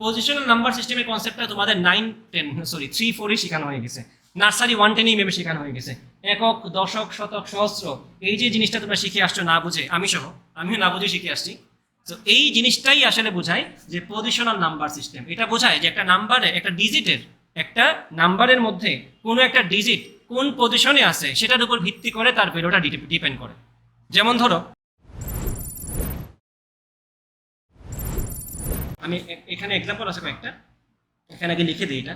Positional number সিস্টেমের কনসেপ্টটা তোমাদের 3-4 শেখানো হয়ে গেছে, নার্সারি 1-10 মেবি শেখানো হয়ে গেছে। একক, দশক, শতক, সহস্র, এই যে জিনিসটা তোমরা শিখে আসছো না বুঝে, আমিও না বুঝে শিখে আসছি। তো এই জিনিসটাই আসলে বোঝায় যে পজিশনাল নাম্বার সিস্টেম। এটা বোঝায় যে একটা নাম্বারে, একটা নাম্বারের মধ্যে কোনো একটা ডিজিট কোন পজিশনে আছে সেটার উপর ভিত্তি করে তার ভ্যালুটা ডিপেন্ড করে। যেমন ধরো আমি এখানে এক্সাম্পল আছে কয়েকটা, এখানে আগে লিখে দিই। এটা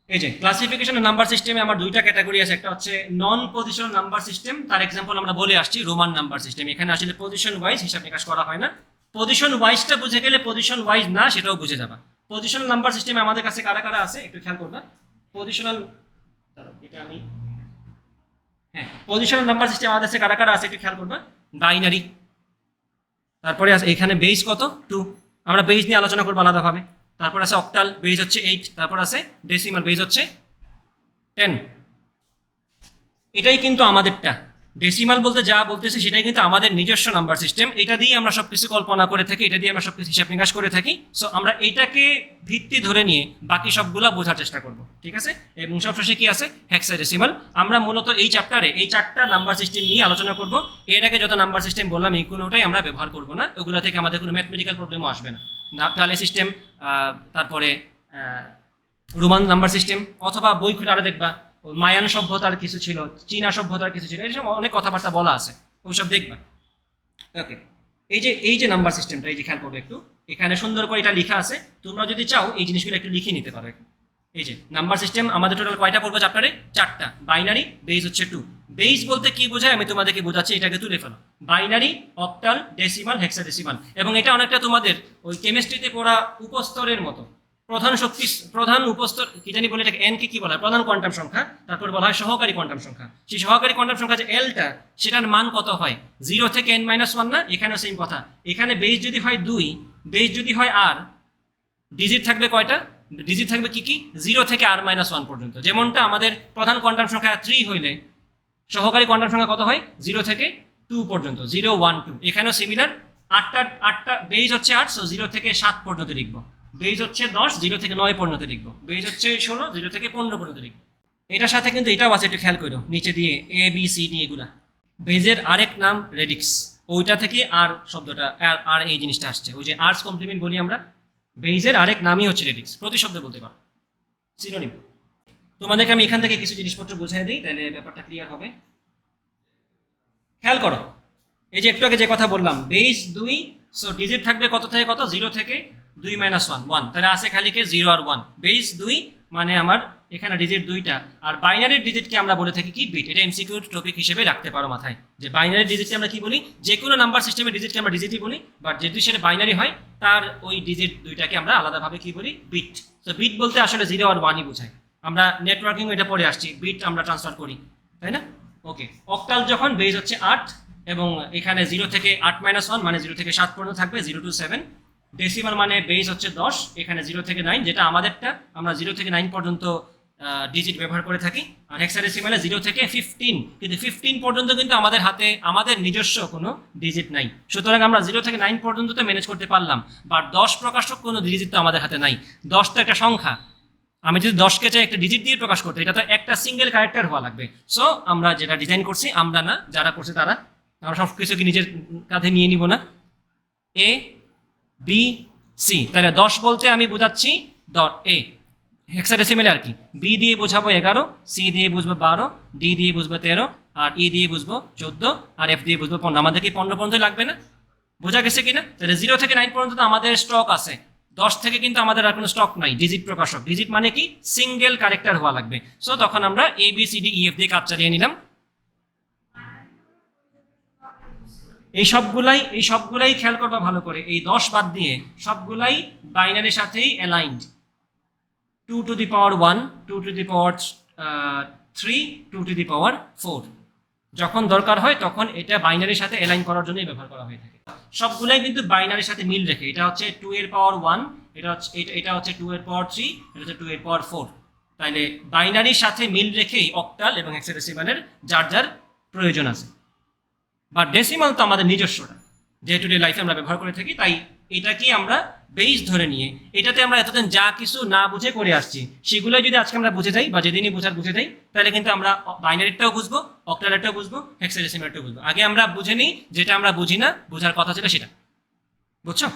এই যে ক্লাসিফিকেশন নাম্বার সিস্টেমে আমার দুইটা ক্যাটাগরি আছে, একটা হচ্ছে নন পজিশনাল নাম্বার সিস্টেম, তার এক্সাম্পল আমরা বলে আসছি রোমান নাম্বার সিস্টেম। এখানে আসলে পজিশন ওয়াইজ হিসাব নিকাশ করা হয় না, পজিশন ওয়াইজটা বুঝে গেলে পজিশন ওয়াইজ না সেটাও বুঝে যাবা। পজিশনাল নাম্বার সিস্টেমে আমাদের কাছে কারা কারা আছে একটু খেয়াল করবা। পজিশনাল পজিশনাল নাম্বার সিস্টেম আমাদের কাছে কারা কারা আছে একটু খেয়াল করবা। বাইনারি, তারপরে আছে এখানে বেস কত 2, আমরা বেস নিয়ে আলোচনা করবো আলাদাভাবে। তারপর আছে অক্টাল, বেস হচ্ছে 8, তারপর আছে ডেসিমাল, বেস হচ্ছে 10। এটাই কিন্তু আমাদেরটা। ডেসিমাল বলতে যা বলতেছি সেটাই কিন্তু আমাদের নিজস্ব নাম্বার সিস্টেম। এটা দিয়ে আমরা সবকিছু কল্পনা করে থাকি, এটা দিয়ে আমরা সবকিছু হিসাব নিকাশ করে থাকি। সো আমরা এটাকে ভিত্তি ধরে নিয়ে বাকি সবগুলা বোঝার চেষ্টা করব, ঠিক আছে। এবং সবশেষে কি আছে হেক্সাডেসিমাল। আমরা মূলত এই চ্যাপ্টারে এই 4টা নাম্বার সিস্টেম নিয়ে আলোচনা করব। এর আগে যত নাম্বার সিস্টেম বললাম এই কোনোটাই আমরা ব্যবহার করব না, ওগুলো থেকে আমাদের কোনো ম্যাথমেটিক্যাল প্রবলেমও আসবে না। টালে সিস্টেম, তারপরে রোমান নাম্বার সিস্টেম, অথবা বই খুলে আরো দেখবা মায়ান সভ্যতার কিছু ছিল, চীনা সভ্যতার কিছু ছিল, এইসব অনেক কথাবার্তা বলা আছে, ওইসব দেখবা। ওকে, এই যে নাম্বার সিস্টেমটা, এই যে খেয়াল করবে একটু, এখানে সুন্দর করে এটা লেখা আছে। তোমরা যদি চাও এই জিনিসগুলো একটু লিখে নিতে পারো। এই যে নাম্বার সিস্টেম আমাদের টোটাল কয়টা পড়বো চ্যাপ্টারে? 4টা। বাইনারি, বেস হচ্ছে 2। বেস বলতে কি বোঝায় আমি তোমাদেরকে বোঝাচ্ছি, এটাকে তুলে ফেলো। Binary, octal, decimal, hexadecimal. এবং এটা অনেকটা তোমাদের ওই কেমিস্ট্রিতে পড়া উপস্তরের মতো। প্রধান উপস্তর কি জানি বলে, এটাকে এন কে কি বলা হয়? প্রধান কোয়ান্টাম সংখ্যা। তারপর বলা হয় সহকারী কোয়ান্টাম সংখ্যা। সেই সহকারী কোয়ান্টাম সংখ্যা যে এলটা, সেটার মান কত হয়? 0 থেকে n-1 না? এখানেও সেম কথা। এখানে বেস যদি হয় 2, বেস যদি হয় r, ডিজিট থাকবে কয়টা? ডিজিট থাকবে কি 0 থেকে r-1 পর্যন্ত। যেমনটা আমাদের প্রধান কোয়ান্টাম সংখ্যা 3 হইলে সহকারী কোয়ান্টাম সংখ্যা কত হয়? 0 থেকে 2 পর্যন্ত, 0, 1, 2। এখানেও সিমিলার। 8টা বেস হচ্ছে 8, সো 0 থেকে 7 পর্যন্ত লিখবো। বেজ হচ্ছে 10, 0 থেকে 9 পর্যন্ত লিখবো। বেজ হচ্ছে 16, 0 থেকে 15 পর্যন্ত লিখবো। এটার সাথে কিন্তু এটাও আছে, একটু খেয়াল করো নিচে দিয়ে এ বি সি ডি এগুলা। বেজের আরেক নাম রেডিক্স, ওইটা থেকে আর শব্দটা আর এই জিনিসটা আসছে, ওই যে আর্টস কমপ্লিমেন্ট বলি আমরা, বেজের আরেক নামই হচ্ছে রেডিক্স। প্রতি শব্দে বলতে পারো, সিনোনিম। তোমাদেরকে আমি এখান থেকে কিছু জিনিসপত্র বুঝিয়ে দিই, তাহলে ব্যাপারটা ক্লিয়ার হবে। খেয়াল করো, এই যে একটু আগে যে কথা বললাম, বেজ 2, সো ডিজিট থাকবে কত থেকে কত? 0 থেকে 2-1, 1। তাহলে আছে খালি কে 0 আর 1। বেস 2 মানে আমার এখানে ডিজিট 2টা। আর বাইনারি ডিজিটকে আমরা বলে থাকি কি? বিট। এটা এমসিকিউ টপিক হিসেবে রাখতে পারো মাথায়, যে বাইনারি ডিজিটকে আমরা কি বলি? যে কোনো নাম্বার সিস্টেমের ডিজিটকে আমরা ডিজিটই বলি, বাট যেহেতু সেটা বাইনারি হয় তার ওই ডিজিট 2টাকে আমরা আলাদাভাবে কি বলি? বিট। তো বিট বলতে আসলে 0 আর 1ই বোঝায়। আমরা নেটওয়ার্কিং এটা পড়ে আসছি, বিট আমরা ট্রান্সফার করি, তাই না? ওকে, অক্টাল যখন বেস হচ্ছে 8, এবং এখানে 0 থেকে 8-1 মানে 0 থেকে 7 পর্যন্ত থাকবে, 0 to 7। ডেসিমাল মানে বেস হচ্ছে 10, এখানে 0 থেকে 9, যেটা আমাদেরটা, আমরা 0 থেকে 9 পর্যন্ত ডিজিট ব্যবহার করে থাকি। আর হেক্সাডেসিমালে 0 থেকে 15, কিন্তু 15 পর্যন্ত কিন্তু আমাদের হাতে আমাদের নিজস্ব কোনো ডিজিট নাই। সুতরাং আমরা 0 থেকে 9 পর্যন্ত তো ম্যানেজ করতে পারলাম, বাট 10 প্রকাশক কোনো ডিজিট তো আমাদের হাতে নাই। 10 তো একটা সংখ্যা, আমি যদি 10কে চাই একটা ডিজিট দিয়ে প্রকাশ করতে, এটা তো একটা সিঙ্গেল ক্যারেক্টার হওয়া লাগবে। সো আমরা যেটা ডিজাইন করছি, আমরা না, যারা করছে তারা, আমরা সব কিছু কি নিজের কাঁধে নিয়ে নিব না? এ বি সি, তাহলে 10 বলতে আমি বোঝাচ্ছি এ হেক্সাডেসিমালে আর কি, বি দিয়ে বোঝাবো 11, সি দিয়ে বুঝবো 12, ডি দিয়ে বুঝবো 13, আর ই দিয়ে বুঝবো 14, আর এফ দিয়ে বুঝবো 15। আমাদের কি 15 পর্যন্ত লাগবে না? বোঝা গেছে কিনা? তাহলে 0 থেকে 9 পর্যন্ত আমাদের স্টক আছে, 10 থেকে কিন্তু আমাদের আর কোনো স্টক নাই। ডিজিট প্রকাশক, ডিজিট মানে কি? সিঙ্গেল ক্যারেক্টার হওয়া লাগবে। সো তখন আমরা A B C D E F দিয়ে কাজ চালিয়ে নিলাম। এই সবগুলাই খেয়াল করবা ভালো করে, এই 10 বাদ দিয়ে সবগুলাই বাইনারির সাথেই aligned. 2 to the power 1, 2 to the power 3, 2 to the power 4। যখন দরকার হয় তখন এটা বাইনারির সাথে অ্যালাইন করার জন্যই ব্যবহার করা হয়ে থাকে। সবগুলাই কিন্তু বাইনারির সাথে মিল রেখে, এটা হচ্ছে 2 এর পাওয়ার 1, এটা হচ্ছে 2 এর পাওয়ার 3, এটা হচ্ছে 2 এর পাওয়ার 4। তাইলে বাইনারির সাথে মিল রেখেই অক্টাল এবং হেক্সাডেসিমালের যার যার প্রয়োজন আছে। বা ডেসিমাল তো আমাদের নিজস্বটা, ডে টু ডে লাইফে আমরা ব্যবহার করে থাকি, তাই এটাকেই আমরা বেস ধরে নিয়ে এটাতে আমরা এতদিন যা কিছু না বুঝে করে আসছি সেগুলো যদি আজকে আমরা বুঝে যাই বা যেদিনই বুঝে যাই তাহলে কিন্তু আমরা বাইনারিটাও বুঝবো, অক্টালেটাও বুঝবো, হেক্সাডেসিমালটাও বুঝবো। আগে আমরা বুঝে নিই যেটা আমরা বুঝি না, বোঝার কথা ছিল সেটা। বুঝছো?